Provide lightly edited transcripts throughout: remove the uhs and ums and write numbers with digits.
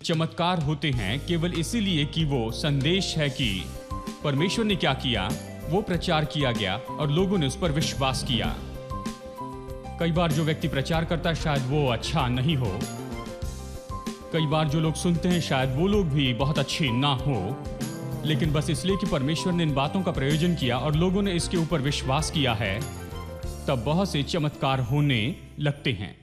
चमत्कार होते हैं केवल इसीलिए कि वो संदेश है कि परमेश्वर ने क्या किया, वो प्रचार किया गया और लोगों ने उस पर विश्वास किया। कई बार जो व्यक्ति प्रचार करता है शायद वो अच्छा नहीं हो, कई बार जो लोग सुनते हैं शायद वो लोग भी बहुत अच्छे ना हो, लेकिन बस इसलिए कि परमेश्वर ने इन बातों का प्रयोजन किया और लोगों ने इसके ऊपर विश्वास किया है, तब बहुत से चमत्कार होने लगते हैं।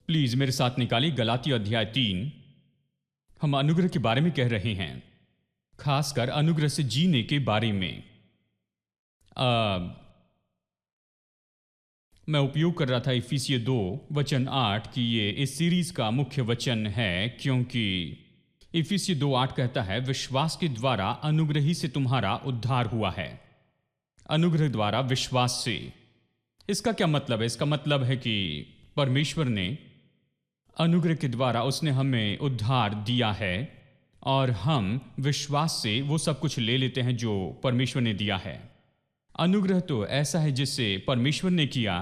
प्लीज मेरे साथ निकालिए गलाती अध्याय 3। हम अनुग्रह के बारे में कह रहे हैं, खासकर अनुग्रह से जीने के बारे में। मैं उपयोग कर रहा था इफिसियों 2:8 कि ये इस सीरीज का मुख्य वचन है, क्योंकि इफिसियों 2:8 कहता है विश्वास के द्वारा अनुग्रह ही से तुम्हारा उद्धार हुआ है। अनुग्रह द्वारा विश्वास से। इसका क्या मतलब है? इसका मतलब है कि परमेश्वर ने अनुग्रह के द्वारा उसने हमें उद्धार दिया है और हम विश्वास से वो सब कुछ ले लेते हैं जो परमेश्वर ने दिया है। अनुग्रह तो ऐसा है जिससे परमेश्वर ने किया,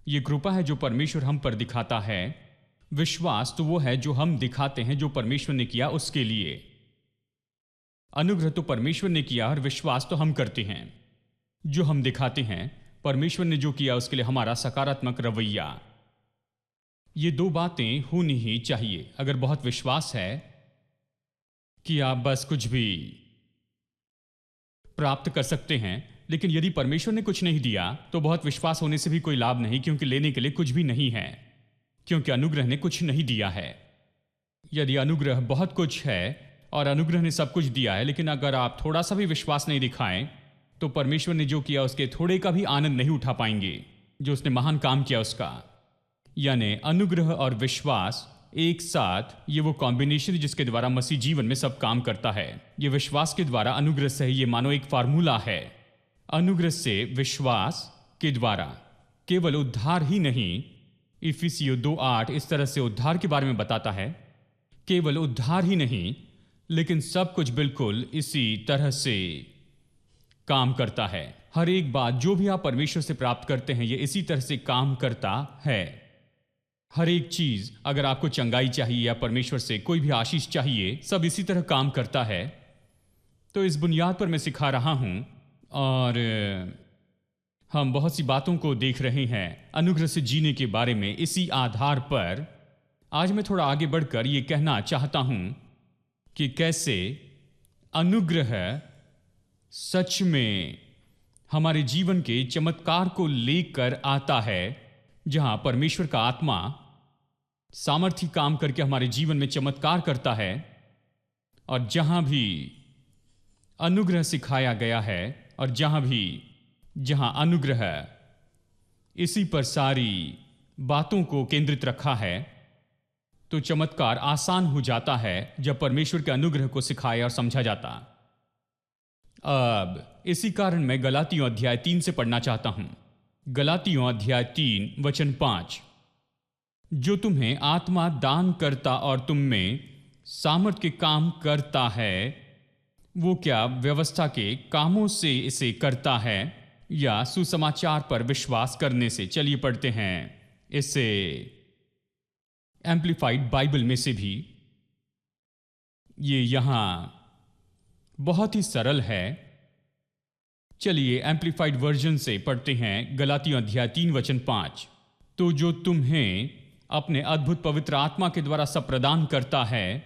ये कृपा है जो परमेश्वर हम पर दिखाता है। विश्वास तो वो है जो हम दिखाते हैं जो परमेश्वर ने किया उसके लिए। अनुग्रह तो परमेश्वर ने किया और विश्वास तो हम करते हैं, जो हम दिखाते हैं परमेश्वर ने जो किया उसके लिए हमारा सकारात्मक रवैया। ये दो बातें होनी ही चाहिए। अगर बहुत विश्वास है कि आप बस कुछ भी प्राप्त कर सकते हैं, लेकिन यदि परमेश्वर ने कुछ नहीं दिया तो बहुत विश्वास होने से भी कोई लाभ नहीं, क्योंकि लेने के लिए कुछ भी नहीं है, क्योंकि अनुग्रह ने कुछ नहीं दिया है। यदि अनुग्रह बहुत कुछ है और अनुग्रह ने सब कुछ दिया है, लेकिन अगर आप थोड़ा सा भी विश्वास नहीं दिखाएं तो परमेश्वर ने जो किया उसके थोड़े का भी आनंद नहीं उठा पाएंगे, जो उसने महान काम किया उसका। यानी अनुग्रह और विश्वास एक साथ, ये वो कॉम्बिनेशन है जिसके द्वारा मसीह जीवन में सब काम करता है। ये विश्वास के द्वारा अनुग्रह से, ये मानो एक फार्मूला है। अनुग्रह से विश्वास के द्वारा केवल उद्धार ही नहीं, इफिसियों 2:8 इस तरह से उद्धार के बारे में बताता है। केवल उद्धार ही नहीं, लेकिन सब कुछ बिल्कुल इसी तरह से काम करता है। हर एक बात जो भी आप परमेश्वर से प्राप्त करते हैं, ये इसी तरह से काम करता है। हर एक चीज, अगर आपको चंगाई चाहिए या परमेश्वर से कोई भी आशीष चाहिए, सब इसी तरह काम करता है। तो इस बुनियाद पर मैं सिखा रहा हूं, और हम बहुत सी बातों को देख रहे हैं अनुग्रह से जीने के बारे में। इसी आधार पर आज मैं थोड़ा आगे बढ़कर यह कहना चाहता हूं कि कैसे अनुग्रह सच में हमारे जीवन के चमत्कार को लेकर आता है, जहां परमेश्वर का आत्मा सामर्थ्य काम करके हमारे जीवन में चमत्कार करता है। और जहां भी अनुग्रह सिखाया गया है और जहां अनुग्रह इसी पर सारी बातों को केंद्रित रखा है, तो चमत्कार आसान हो जाता है जब परमेश्वर के अनुग्रह को सिखाया और समझा जाता। अब इसी कारण मैं गलातियों अध्याय 3 से पढ़ना चाहता हूं। गलातियों अध्याय 3 वचन 5, जो तुम्हें आत्मा दान करता और तुम में सामर्थ के काम करता है, वो क्या व्यवस्था के कामों से इसे करता है या सुसमाचार पर विश्वास करने से? चलिए पढ़ते हैं इससे एम्प्लीफाइड बाइबल में से भी। ये यहां बहुत ही सरल है। चलिए एम्प्लीफाइड वर्जन से पढ़ते हैं गलातियों अध्याय 3 वचन 5। तो जो तुम्हें अपने अद्भुत पवित्र आत्मा के द्वारा सब प्रदान करता है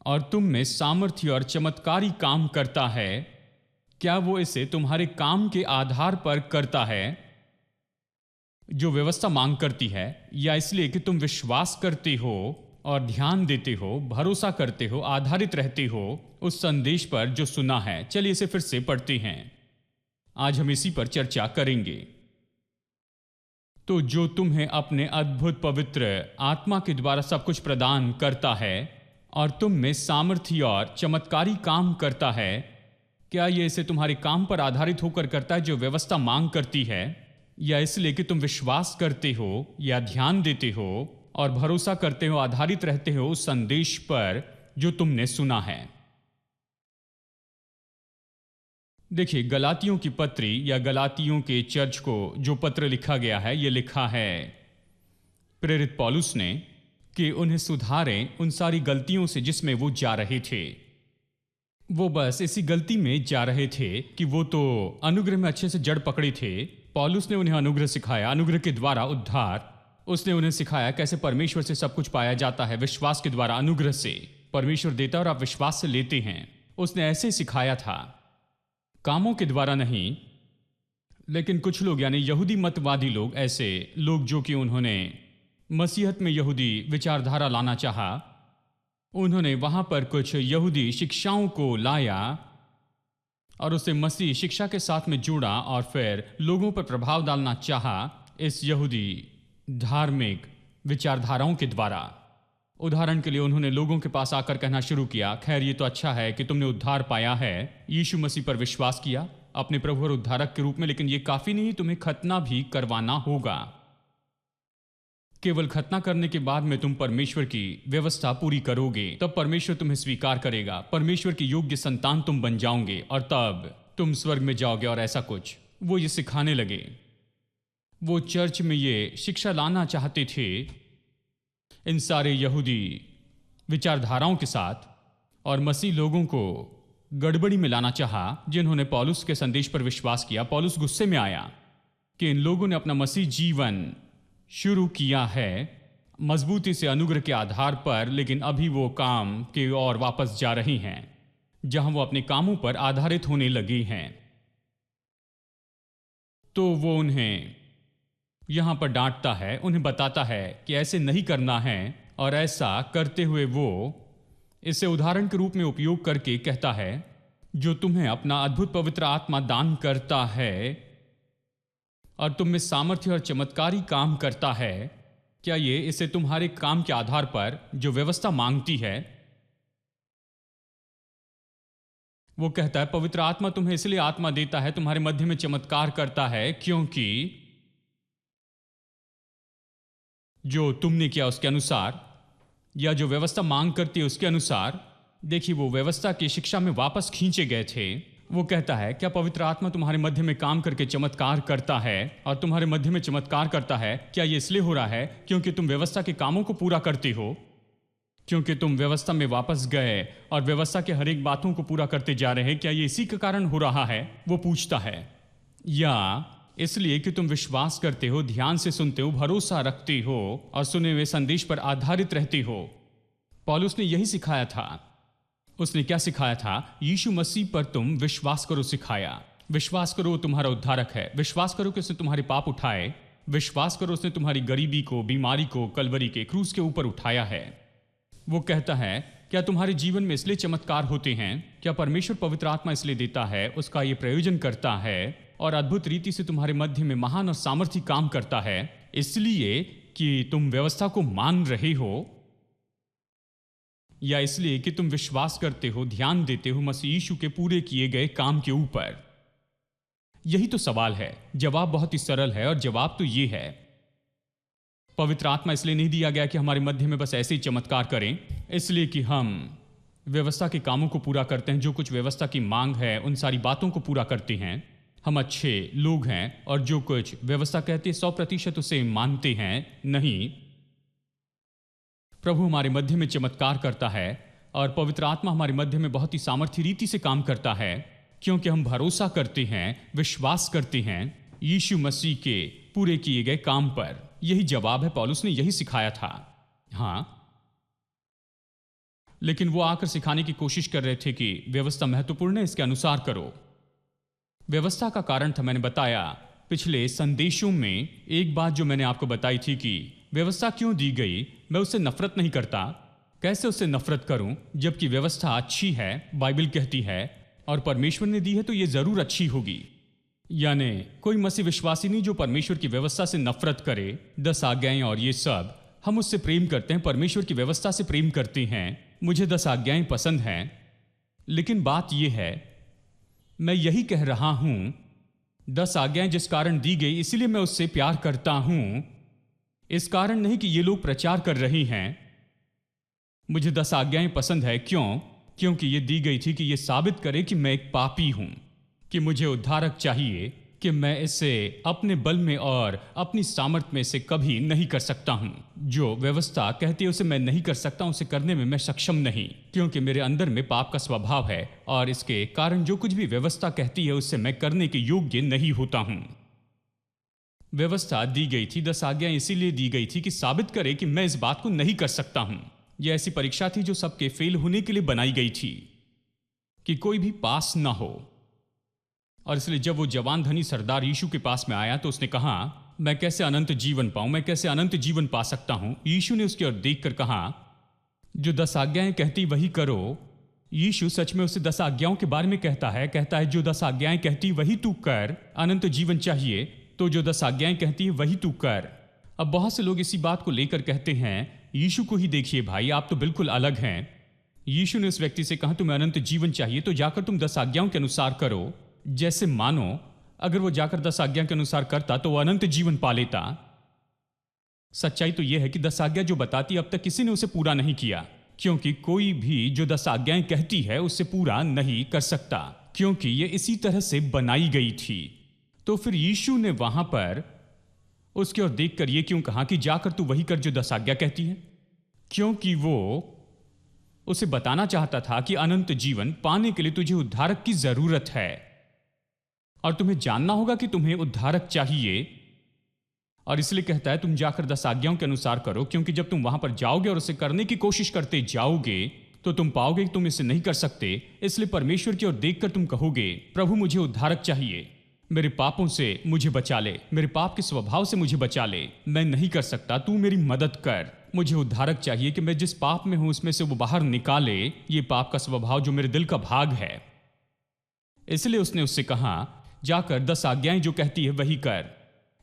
और तुम में सामर्थ्य और चमत्कारी काम करता है, क्या वो इसे तुम्हारे काम के आधार पर करता है जो व्यवस्था मांग करती है, या इसलिए कि तुम विश्वास करते हो और ध्यान देते हो, भरोसा करते हो, आधारित रहते हो उस संदेश पर जो सुना है? चलिए इसे फिर से पढ़ते हैं, आज हम इसी पर चर्चा करेंगे। तो जो तुम्हें अपने अद्भुत पवित्र आत्मा के द्वारा सब कुछ प्रदान करता है और तुम में सामर्थ्य और चमत्कारी काम करता है, क्या यह इसे तुम्हारे काम पर आधारित होकर करता है जो व्यवस्था मांग करती है, या इसलिए कि तुम विश्वास करते हो या ध्यान देते हो और भरोसा करते हो, आधारित रहते हो उस संदेश पर जो तुमने सुना है? देखिए, गलातियों की पत्री या गलातियों के चर्च को जो पत्र लिखा गया है, यह लिखा है प्रेरित पौलुस ने कि उन्हें सुधारें उन सारी गलतियों से जिसमें वो जा रहे थे। वो बस इसी गलती में जा रहे थे कि वो तो अनुग्रह में अच्छे से जड़ पकड़े थे। पौलुस ने उन्हें अनुग्रह सिखाया, अनुग्रह के द्वारा उद्धार। उसने उन्हें सिखाया कैसे परमेश्वर से सब कुछ पाया जाता है, विश्वास के द्वारा। अनुग्रह से परमेश्वर देता है और आप विश्वास से लेते हैं। उसने ऐसे सिखाया था, कामों के द्वारा नहीं। लेकिन कुछ लोग यानी यहूदी मतवादी लोग, ऐसे लोग जो कि उन्होंने मसीहत में यहूदी विचारधारा लाना चाहा, उन्होंने वहां पर कुछ यहूदी शिक्षाओं को लाया और उसे मसीह शिक्षा के साथ में जोड़ा और फिर लोगों पर प्रभाव डालना चाहा इस यहूदी धार्मिक विचारधाराओं के द्वारा। उदाहरण के लिए उन्होंने लोगों के पास आकर कहना शुरू किया, खैर ये तो अच्छा है कि तुमने उद्धार पाया है, यीशु मसीह पर विश्वास किया अपने प्रभु और उद्धारक के रूप में, लेकिन ये काफी नहीं, तुम्हें खतना भी करवाना होगा। केवल खतना करने के बाद में तुम परमेश्वर की व्यवस्था पूरी करोगे, तब परमेश्वर तुम्हें स्वीकार करेगा, परमेश्वर की योग्य संतान तुम बन जाओगे और तब तुम स्वर्ग में जाओगे और ऐसा कुछ। वो ये सिखाने लगे। वो चर्च में ये शिक्षा लाना चाहते थे इन सारे यहूदी विचारधाराओं के साथ, और मसीह लोगों को गड़बड़ी में लाना चाहा जिन्होंने पौलुस के संदेश पर विश्वास किया। पौलुस गुस्से में आया कि इन लोगों ने अपना मसीह जीवन शुरू किया है मजबूती से अनुग्रह के आधार पर, लेकिन अभी वो काम के ओर वापस जा रही हैं जहां वो अपने कामों पर आधारित होने लगी हैं। तो वो उन्हें यहां पर डांटता है, उन्हें बताता है कि ऐसे नहीं करना है, और ऐसा करते हुए वो इसे उदाहरण के रूप में उपयोग करके कहता है, जो तुम्हें अपना अद्भुत पवित्र आत्मा दान करता है और तुम में सामर्थ्य और चमत्कारी काम करता है, क्या ये इसे तुम्हारे काम के आधार पर जो व्यवस्था मांगती है? वो कहता है, पवित्र आत्मा तुम्हें इसलिए आत्मा देता है, तुम्हारे मध्य में चमत्कार करता है, क्योंकि जो तुमने किया उसके अनुसार या जो व्यवस्था मांग करती है उसके अनुसार। देखिए, वो व्यवस्था की शिक्षा में वापस खींचे गए थे। वो कहता है, क्या पवित्र आत्मा तुम्हारे मध्य में काम करके चमत्कार करता है और तुम्हारे मध्य में चमत्कार करता है? क्या ये इसलिए हो रहा है क्योंकि तुम व्यवस्था के कामों को पूरा करते हो, क्योंकि तुम व्यवस्था में वापस गए और व्यवस्था के हर एक बातों को पूरा करते जा रहे हैं? क्या ये इसी के कारण हो रहा है? वो पूछता है, या इसलिए कि तुम विश्वास करते हो, ध्यान से सुनते हो, भरोसा रखते हो और सुने हुए संदेश पर आधारित रहते हो? पौलुस ने यही सिखाया था। उसने क्या सिखाया था? यीशु मसीह पर तुम विश्वास करो सिखाया। विश्वास करो तुम्हारा उद्धारक है। विश्वास करो कि उसने तुम्हारे पाप उठाए। विश्वास करो उसने तुम्हारी गरीबी को, बीमारी को कलवरी के क्रूस के ऊपर उठाया है। वो कहता है, क्या तुम्हारे जीवन में इसलिए चमत्कार होते हैं? क्या परमेश्वर पवित्र आत्मा इसलिए देता है, उसका ये प्रयोजन करता है और अद्भुत रीति से तुम्हारे मध्य में महान और सामर्थ्य काम करता है, इसलिए कि तुम व्यवस्था को मान रहे हो, या इसलिए कि तुम विश्वास करते हो, ध्यान देते हो मसीह यीशु के पूरे किए गए काम के ऊपर? यही तो सवाल है। जवाब बहुत ही सरल है और जवाब तो ये है, पवित्र आत्मा इसलिए नहीं दिया गया कि हमारे मध्य में बस ऐसे ही चमत्कार करें, इसलिए कि हम व्यवस्था के कामों को पूरा करते हैं, जो कुछ व्यवस्था की मांग है उन सारी बातों को पूरा करते हैं। हम अच्छे लोग हैं और जो कुछ व्यवस्था कहती है 100% उसे मानते हैं। नहीं, प्रभु हमारे मध्य में चमत्कार करता है और पवित्र आत्मा हमारे मध्य में बहुत ही सामर्थ्य रीति से काम करता है, क्योंकि हम भरोसा करते हैं, विश्वास करते हैं यीशु मसीह के पूरे किए गए काम पर। यही जवाब है। पौलुस ने यही सिखाया था। हाँ, लेकिन वो आकर सिखाने की कोशिश कर रहे थे कि व्यवस्था महत्वपूर्ण है, इसके अनुसार करो। व्यवस्था का कारण था, मैंने बताया पिछले संदेशों में एक बात जो मैंने आपको बताई थी कि व्यवस्था क्यों दी गई। मैं उससे नफरत नहीं करता। कैसे उससे नफरत करूं जबकि व्यवस्था अच्छी है, बाइबल कहती है, और परमेश्वर ने दी है तो ये जरूर अच्छी होगी। यानी कोई मसीह विश्वासी नहीं जो परमेश्वर की व्यवस्था से नफरत करे। 10 आज्ञाएं और ये सब, हम उससे प्रेम करते हैं, परमेश्वर की व्यवस्था से प्रेम करते हैं। मुझे 10 आज्ञाएं पसंद हैं, लेकिन बात यह है, मैं यही कह रहा हूं, 10 आज्ञाएं जिस कारण दी गई इसलिए मैं उससे प्यार करता हूं, इस कारण नहीं कि ये लोग प्रचार कर रही हैं। मुझे 10 आज्ञाएं पसंद है। क्यों? क्योंकि ये दी गई थी कि ये साबित करे कि मैं एक पापी हूं, कि मुझे उद्धारक चाहिए, कि मैं इसे अपने बल में और अपनी सामर्थ्य में से कभी नहीं कर सकता हूं। जो व्यवस्था कहती है उसे मैं नहीं कर सकता, उसे करने में मैं सक्षम नहीं, क्योंकि मेरे अंदर में पाप का स्वभाव है और इसके कारण जो कुछ भी व्यवस्था कहती है उससे मैं करने के योग्य नहीं होता हूं। व्यवस्था दी गई थी, 10 आज्ञाएं इसीलिए दी गई थी कि साबित करे कि मैं इस बात को नहीं कर सकता हूं। यह ऐसी परीक्षा थी जो सबके फेल होने के लिए बनाई गई थी, कि कोई भी पास ना हो। और इसलिए जब वो जवान धनी सरदार यीशु के पास में आया तो उसने कहा, मैं कैसे अनंत जीवन पाऊं, मैं कैसे अनंत जीवन पा सकता हूं? यीशु ने उसकी ओर देखकर कहा, जो 10 आज्ञाएं कहती वही करो। यीशु सच में उसे 10 आज्ञाओं के बारे में कहता है जो 10 आज्ञाएं कहती वही तू कर। अनंत जीवन चाहिए तो जो 10 आज्ञाएं कहती है वही तू कर। अब बहुत से लोग इसी बात को लेकर कहते हैं, यीशु को ही देखिए भाई, आप तो बिल्कुल अलग हैं। यीशु ने उस व्यक्ति से कहा, तुम्हें अनंत जीवन चाहिए तो जाकर तुम 10 आज्ञाओं के अनुसार करो। जैसे मानो अगर वो जाकर 10 आज्ञा के अनुसार करता तो वो अनंत जीवन पा लेता। सच्चाई तो यह है कि 10 आज्ञा जो बताती अब तक किसी ने उसे पूरा नहीं किया, क्योंकि कोई भी जो 10 आज्ञाएं कहती है उससे पूरा नहीं कर सकता, क्योंकि ये इसी तरह से बनाई गई थी। तो फिर यीशु ने वहां पर उसकी ओर देखकर ये क्यों कहा कि जाकर तू वही कर जो 10 आज्ञा कहती है? क्योंकि वो उसे बताना चाहता था कि अनंत जीवन पाने के लिए तुझे उद्धारक की जरूरत है और तुम्हें जानना होगा कि तुम्हें उद्धारक चाहिए। और इसलिए कहता है तुम जाकर 10 आज्ञाओं के अनुसार करो, क्योंकि जब तुम वहां पर जाओगे और उसे करने की कोशिश करते जाओगे तो तुम पाओगे कि तुम इसे नहीं कर सकते। इसलिए परमेश्वर की ओर देखकर तुम कहोगे, प्रभु मुझे उद्धारक चाहिए, मेरे पापों से मुझे बचा ले, मेरे पाप के स्वभाव से मुझे बचा ले, मैं नहीं कर सकता, तू मेरी मदद कर। मुझे उद्धारक चाहिए कि मैं जिस पाप में हूं उसमें से वो बाहर निकाले, ये पाप का स्वभाव जो मेरे दिल का भाग है। इसलिए उसने उससे कहा, जाकर 10 आज्ञाएं जो कहती है वही कर।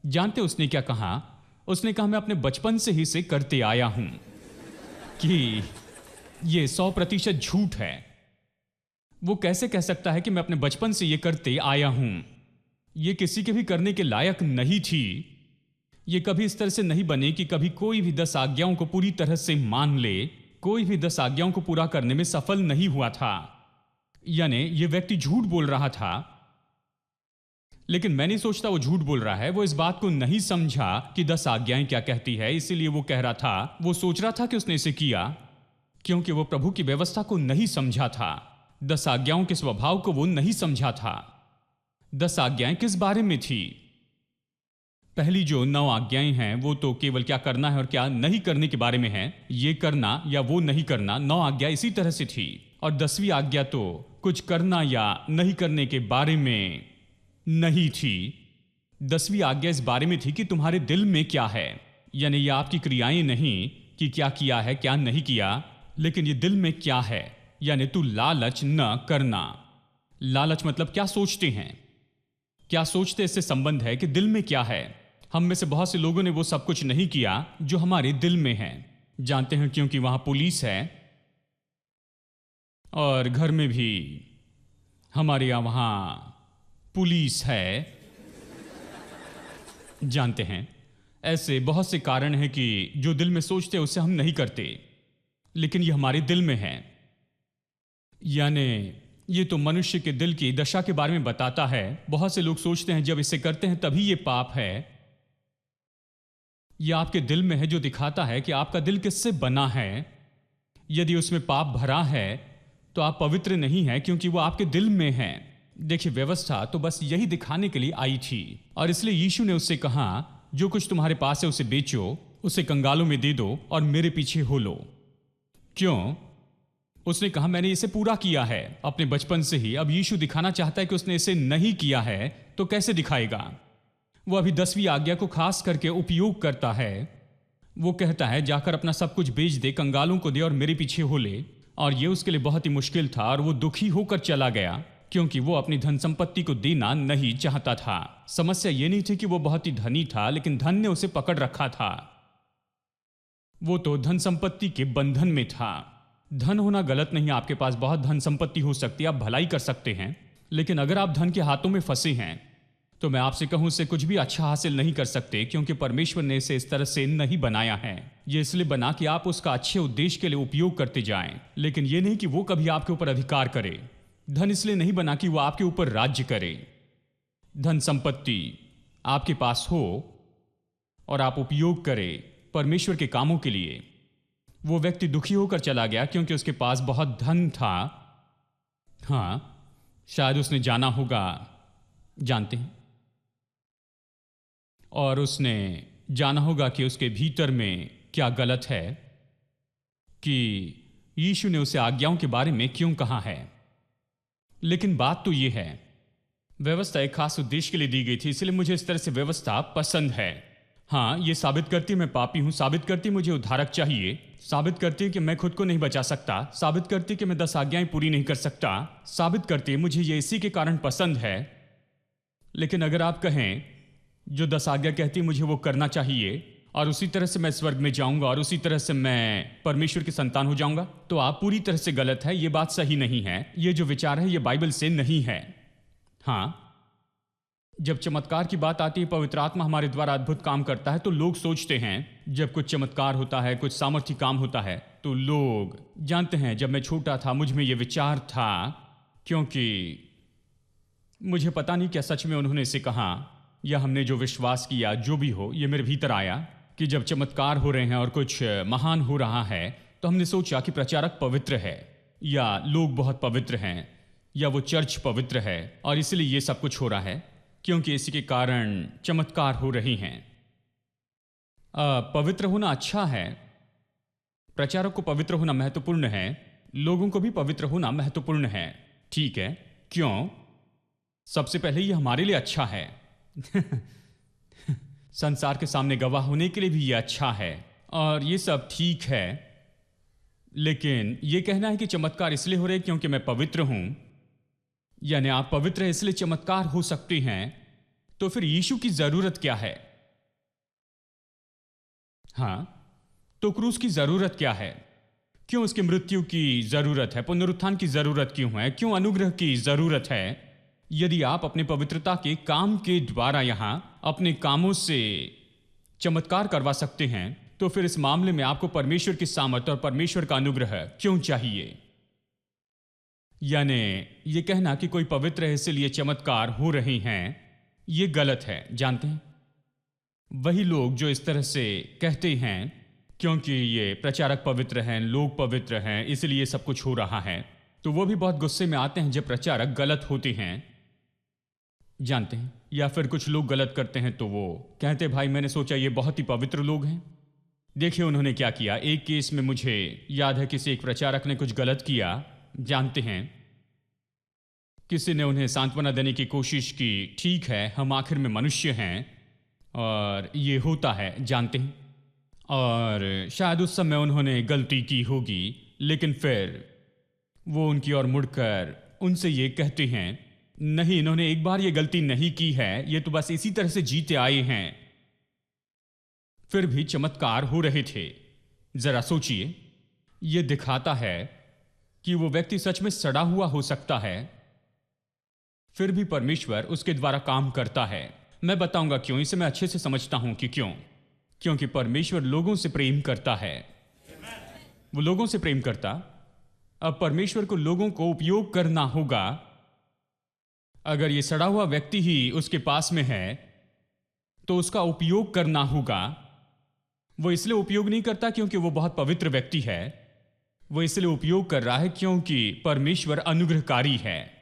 जानते उसने क्या कहा? उसने कहा, मैं अपने बचपन से ही इसे करते आया हूं। कि ये 100% झूठ है। वो कैसे कह सकता है कि मैं अपने बचपन से ये करते आया हूं? ये किसी के भी करने के लायक नहीं थी। ये कभी इस तरह से नहीं बने कि कभी कोई भी 10 आज्ञाओं को पूरी तरह से मान ले। कोई भी 10 आज्ञाओं को पूरा करने में सफल नहीं हुआ था। यानी ये व्यक्ति झूठ बोल रहा था। लेकिन मैं नहीं सोचता वो झूठ बोल रहा है। वो इस बात को नहीं समझा कि 10 आज्ञाएं क्या कहती है, इसीलिए वो कह रहा था। वो सोच रहा था कि उसने इसे किया क्योंकि वो प्रभु की व्यवस्था को नहीं समझा था। 10 आज्ञाओं के स्वभाव को वो नहीं समझा था। 10 आज्ञाएं किस बारे में थी? पहली जो 9 आज्ञाएं हैं वो तो केवल क्या करना है और क्या नहीं करने के बारे में है। ये करना या वो नहीं करना, 9 आज्ञा इसी तरह से थी। और 10वीं आज्ञा तो कुछ करना या नहीं करने के बारे में नहीं थी। 10वीं आज्ञा इस बारे में थी कि तुम्हारे दिल में क्या है। यानी ये आपकी क्रियाएं नहीं कि क्या किया है क्या नहीं किया, लेकिन ये दिल में क्या है। यानी तू लालच न करना। लालच मतलब क्या सोचते हैं, क्या सोचते इससे संबंध है कि दिल में क्या है। हम में से बहुत से लोगों ने वो सब कुछ नहीं किया जो हमारे दिल में है। जानते हैं क्योंकि वहां पुलिस है और घर में भी हमारे यहां वहां पुलिस है। जानते हैं ऐसे बहुत से कारण हैं कि जो दिल में सोचते हैं उसे हम नहीं करते, लेकिन ये हमारे दिल में है। यानी ये तो मनुष्य के दिल की दशा के बारे में बताता है। बहुत से लोग सोचते हैं जब इसे करते हैं तभी ये पाप है। यह आपके दिल में है जो दिखाता है कि आपका दिल किससे बना है। यदि उसमें पाप भरा है तो आप पवित्र नहीं हैं क्योंकि वो आपके दिल में है। देखिए, व्यवस्था तो बस यही दिखाने के लिए आई थी। और इसलिए यीशु ने उससे कहा, जो कुछ तुम्हारे पास है उसे बेचो, उसे कंगालों में दे दो और मेरे पीछे हो लो। क्यों? उसने कहा, मैंने इसे पूरा किया है अपने बचपन से ही। अब यीशु दिखाना चाहता है कि उसने इसे नहीं किया है तो कैसे दिखाएगा। वो अभी 10वीं आज्ञा को खास करके उपयोग करता है। वो कहता है, जाकर अपना सब कुछ बेच दे, कंगालों को दे और मेरे पीछे हो ले। और ये उसके लिए बहुत ही मुश्किल था और वो दुखी होकर चला गया क्योंकि वो अपनी धन संपत्ति को देना नहीं चाहता था। समस्या ये नहीं थी कि वो बहुत ही धनी था, लेकिन धन ने उसे पकड़ रखा था। वो तो धन संपत्ति के बंधन में था। धन होना गलत नहीं, आपके पास बहुत धन संपत्ति हो सकती है, आप भलाई कर सकते हैं। लेकिन अगर आप धन के हाथों में फंसे हैं तो मैं आपसे कहूं, उससे कुछ भी अच्छा हासिल नहीं कर सकते क्योंकि परमेश्वर ने इसे इस तरह से नहीं बनाया है। ये इसलिए बना कि आप उसका अच्छे उद्देश्य के लिए उपयोग करते जाएं, लेकिन ये नहीं कि वो कभी आपके ऊपर अधिकार करे। धन इसलिए नहीं बना कि वो आपके ऊपर राज्य करे। धन संपत्ति आपके पास हो और आप उपयोग करें परमेश्वर के कामों के लिए। वो व्यक्ति दुखी होकर चला गया क्योंकि उसके पास बहुत धन था। हाँ, शायद उसने जाना होगा, जानते हैं, और उसने जाना होगा कि उसके भीतर में क्या गलत है, कि यीशु ने उसे आज्ञाओं के बारे में क्यों कहा है। लेकिन बात तो यह है, व्यवस्था एक खास उद्देश्य के लिए दी गई थी, इसलिए मुझे इस तरह से व्यवस्था पसंद है। हाँ, ये साबित करती मैं पापी हूं, साबित करती मुझे उद्धारक चाहिए, साबित करती कि मैं खुद को नहीं बचा सकता, साबित करती कि मैं 10 आज्ञाएं पूरी नहीं कर सकता, साबित करती मुझे ये इसी के कारण पसंद है। लेकिन अगर आप कहें जो 10 आज्ञा कहती मुझे वो करना चाहिए और उसी तरह से मैं स्वर्ग में जाऊंगा और उसी तरह से मैं परमेश्वर की संतान हो जाऊंगा, तो आप पूरी तरह से गलत है। ये बात सही नहीं है। ये जो विचार है ये बाइबल से नहीं है। हाँ, जब चमत्कार की बात आती है, पवित्र आत्मा हमारे द्वारा अद्भुत काम करता है, तो लोग सोचते हैं जब कुछ चमत्कार होता है, कुछ सामर्थ्य काम होता है, तो लोग जानते हैं, जब मैं छोटा था मुझ में ये विचार था, क्योंकि मुझे पता नहीं क्या सच में उन्होंने इसे कहा या हमने जो विश्वास किया, जो भी हो, ये मेरे भीतर आया कि जब चमत्कार हो रहे हैं और कुछ महान हो रहा है तो हमने सोचा कि प्रचारक पवित्र है या लोग बहुत पवित्र हैं या वो चर्च पवित्र है और इसलिए ये सब कुछ हो रहा है क्योंकि इसी के कारण चमत्कार हो रही हैं। पवित्र होना अच्छा है, प्रचारक को पवित्र होना महत्वपूर्ण है, लोगों को भी पवित्र होना महत्वपूर्ण है। ठीक है, क्यों? सबसे पहले ये हमारे लिए अच्छा है संसार के सामने गवाह होने के लिए भी ये अच्छा है। और ये सब ठीक है, लेकिन ये कहना है कि चमत्कार इसलिए हो रहे क्योंकि मैं पवित्र हूं, यानी आप पवित्र हैं इसलिए चमत्कार हो सकते हैं, तो फिर यीशु की जरूरत क्या है? हां, तो क्रूस की जरूरत क्या है? क्यों उसकी मृत्यु की जरूरत है? पुनरुत्थान की जरूरत क्यों है? क्यों अनुग्रह की जरूरत है? यदि आप अपने पवित्रता के काम के द्वारा यहां अपने कामों से चमत्कार करवा सकते हैं, तो फिर इस मामले में आपको परमेश्वर की सामर्थ और परमेश्वर का अनुग्रह क्यों चाहिए? यानी यह कहना कि कोई पवित्र है इसलिए चमत्कार हो रहे हैं, यह गलत है। जानते हैं, वही लोग जो इस तरह से कहते हैं क्योंकि ये प्रचारक पवित्र हैं, लोग पवित्र हैं, इसलिए सब कुछ हो रहा है, तो वो भी बहुत गुस्से में आते हैं जब प्रचारक गलत होते हैं। जानते हैं, या फिर कुछ लोग गलत करते हैं तो वो कहते भाई मैंने सोचा ये बहुत ही पवित्र लोग हैं, देखिए उन्होंने क्या किया। एक केस में मुझे याद है किसी एक प्रचारक ने कुछ गलत किया। जानते हैं, किसी ने उन्हें सांत्वना देने की कोशिश की, ठीक है हम आखिर में मनुष्य हैं और ये होता है, जानते हैं, और शायद उस समय उन्होंने गलती की होगी, लेकिन फिर वो उनकी ओर मुड़कर उनसे ये कहते हैं नहीं, इन्होंने एक बार ये गलती नहीं की है, ये तो बस इसी तरह से जीते आए हैं। फिर भी चमत्कार हो रहे थे। जरा सोचिए, यह दिखाता है कि वो व्यक्ति सच में सड़ा हुआ हो सकता है, फिर भी परमेश्वर उसके द्वारा काम करता है। मैं बताऊंगा क्यों, इसे मैं अच्छे से समझता हूं कि क्यों। क्योंकि परमेश्वर लोगों से प्रेम करता है, वो लोगों से प्रेम करता। अब परमेश्वर को लोगों को उपयोग करना होगा। अगर ये सड़ा हुआ व्यक्ति ही उसके पास में है तो उसका उपयोग करना होगा। वो इसलिए उपयोग नहीं करता क्योंकि वो बहुत पवित्र व्यक्ति है, वो इसलिए उपयोग कर रहा है क्योंकि परमेश्वर अनुग्रहकारी है,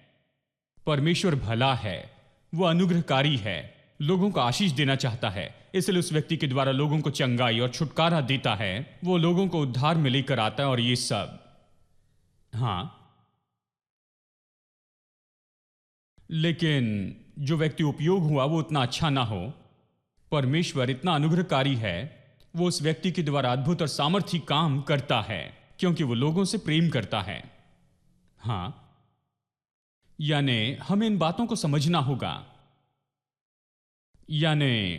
परमेश्वर भला है, वो अनुग्रहकारी है, लोगों को आशीष देना चाहता है, इसलिए उस व्यक्ति के द्वारा लोगों को चंगाई और छुटकारा देता है, वो लोगों को उद्धार में लेकर आता है और ये सब। हां, लेकिन जो व्यक्ति उपयोग हुआ वो उतना अच्छा ना हो। परमेश्वर इतना अनुग्रहकारी है, वो उस व्यक्ति के द्वारा अद्भुत और सामर्थी काम करता है क्योंकि वो लोगों से प्रेम करता है। हां, यानी हमें इन बातों को समझना होगा। यानी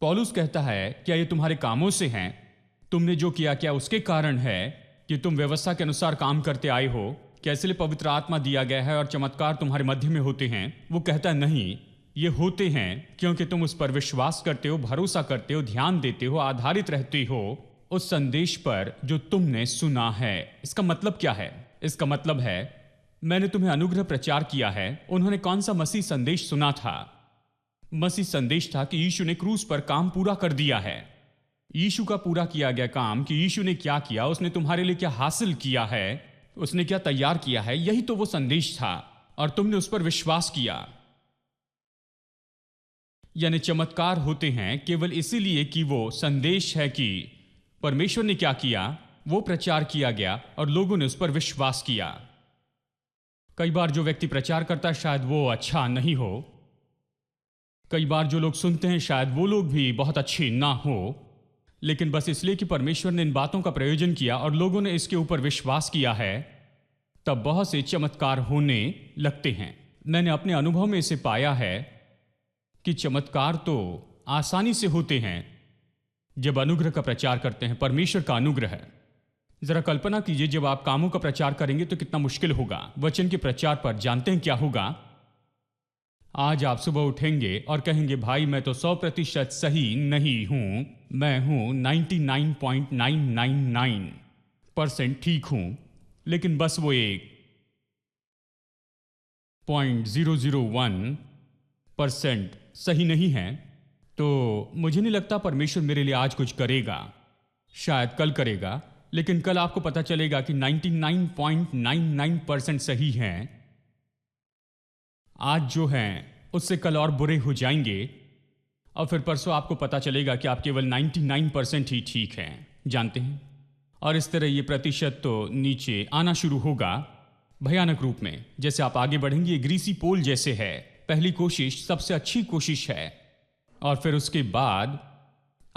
पौलुस कहता है क्या ये तुम्हारे कामों से हैं? तुमने जो किया क्या उसके कारण है कि तुम व्यवस्था के अनुसार काम करते आए हो? क्या इसलिए पवित्र आत्मा दिया गया है और चमत्कार तुम्हारे मध्य में होते हैं? वो कहता नहीं, ये होते हैं क्योंकि तुम उस पर विश्वास करते हो, भरोसा करते हो, ध्यान देते हो, आधारित रहते हो उस संदेश पर जो तुमने सुना है। इसका मतलब क्या है? इसका मतलब है मैंने तुम्हें अनुग्रह प्रचार किया है। उन्होंने कौन सा मसीह संदेश सुना था? मसीह संदेश था कि यीशु ने क्रूस पर काम पूरा कर दिया है। यीशु का पूरा किया गया काम कि यीशु ने क्या किया, उसने तुम्हारे लिए क्या हासिल किया है, उसने क्या तैयार किया है, यही तो वो संदेश था और तुमने उस पर विश्वास किया। यानी चमत्कार होते हैं केवल इसीलिए कि वो संदेश है कि परमेश्वर ने क्या किया, वो प्रचार किया गया और लोगों ने उस पर विश्वास किया। कई बार जो व्यक्ति प्रचार करता है शायद वो अच्छा नहीं हो, कई बार जो लोग सुनते हैं शायद वो लोग भी बहुत अच्छे ना हो, लेकिन बस इसलिए कि परमेश्वर ने इन बातों का प्रयोजन किया और लोगों ने इसके ऊपर विश्वास किया है, तब बहुत से चमत्कार होने लगते हैं। मैंने अपने अनुभव में इसे पाया है कि चमत्कार तो आसानी से होते हैं जब अनुग्रह का प्रचार करते हैं, परमेश्वर का अनुग्रह है। जरा कल्पना कीजिए जब आप कामों का प्रचार करेंगे तो कितना मुश्किल होगा वचन के प्रचार पर। जानते हैं क्या होगा? आज आप सुबह उठेंगे और कहेंगे भाई मैं तो 100% सही नहीं हूं, मैं हूं 99.999% ठीक हूं, लेकिन बस वो एक 0.001% सही नहीं है, तो मुझे नहीं लगता परमेश्वर मेरे लिए आज कुछ करेगा। शायद कल करेगा, लेकिन कल आपको पता चलेगा कि 99.99% सही हैं। आज जो हैं उससे कल और बुरे हो जाएंगे और फिर परसों आपको पता चलेगा कि आप केवल 99% ही ठीक हैं। जानते हैं, और इस तरह ये प्रतिशत तो नीचे आना शुरू होगा भयानक रूप में। जैसे आप आगे बढ़ेंगे ये ग्रीसी पोल जैसे है। पहली कोशिश सबसे अच्छी कोशिश है और फिर उसके बाद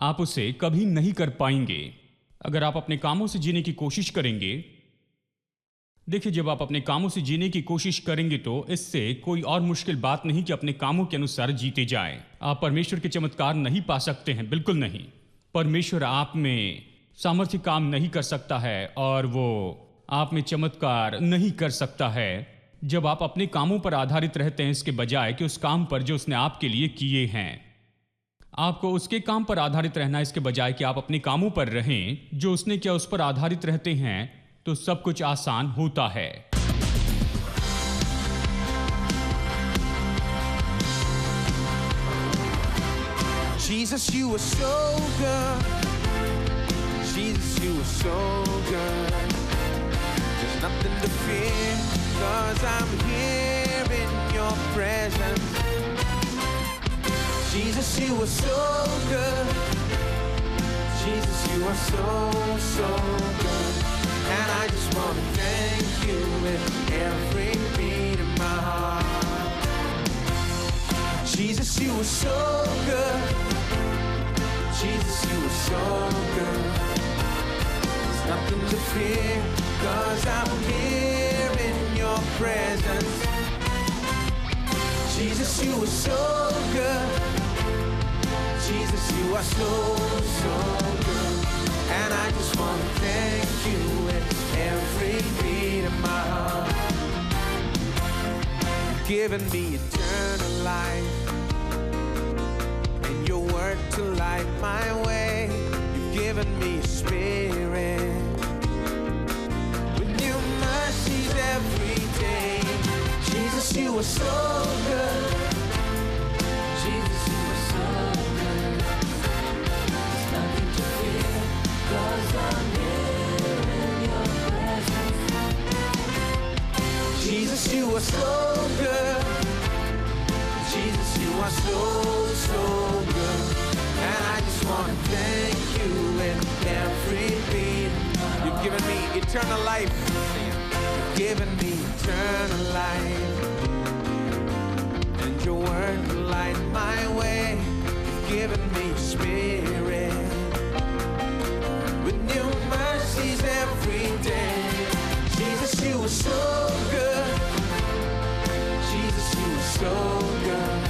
आप उसे कभी नहीं कर पाएंगे। अगर आप अपने कामों से जीने की कोशिश करेंगे, देखिए, जब आप अपने कामों से जीने की कोशिश करेंगे तो इससे कोई और मुश्किल बात नहीं कि अपने कामों के अनुसार जीते जाएं। आप परमेश्वर के चमत्कार नहीं पा सकते हैं, बिल्कुल नहीं। परमेश्वर आप में सामर्थ्य काम नहीं कर सकता है और वो आप में चमत्कार नहीं कर सकता है जब आप अपने कामों पर आधारित रहते हैं, इसके बजाय कि उस काम पर जो उसने आपके लिए किए हैं। आपको उसके काम पर आधारित रहना, इसके बजाय कि आप अपने कामों पर रहें जो उसने किया, उस पर आधारित रहते हैं तो सब कुछ आसान होता है। Jesus, you were so good. Jesus, you were so good. There's nothing to fear, 'cause I'm here in your presence. Jesus, you were so good. Jesus, you are so, so good. And I just want to thank you with every beat of my heart. Jesus, you were so good. Jesus, you are so good. There's nothing to fear, 'cause I'm here in your presence. Jesus, you are so good. Jesus, you are so, so good. And I just want to thank you with every beat of my heart. You've given me eternal life, and your word to light my way. You've given me a spirit with new mercies every day. Jesus, you are so good. Jesus, you are so good. There's nothing to fear, 'cause I'm here in your presence. Jesus, you are so good. Jesus, you are so, so good. And I just want to thank you in every beat. You've given me eternal life. You've given me eternal life. And your word to light my way. You've given me spirit with new mercies every day. Jesus, you are so good. Jesus, you are so good.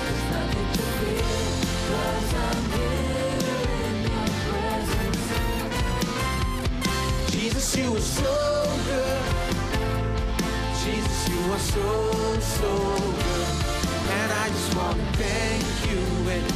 There's nothing to fear, 'cause I'm here in your presence. Jesus, you are so good. Jesus, you are so, so good. And I just want to thank you with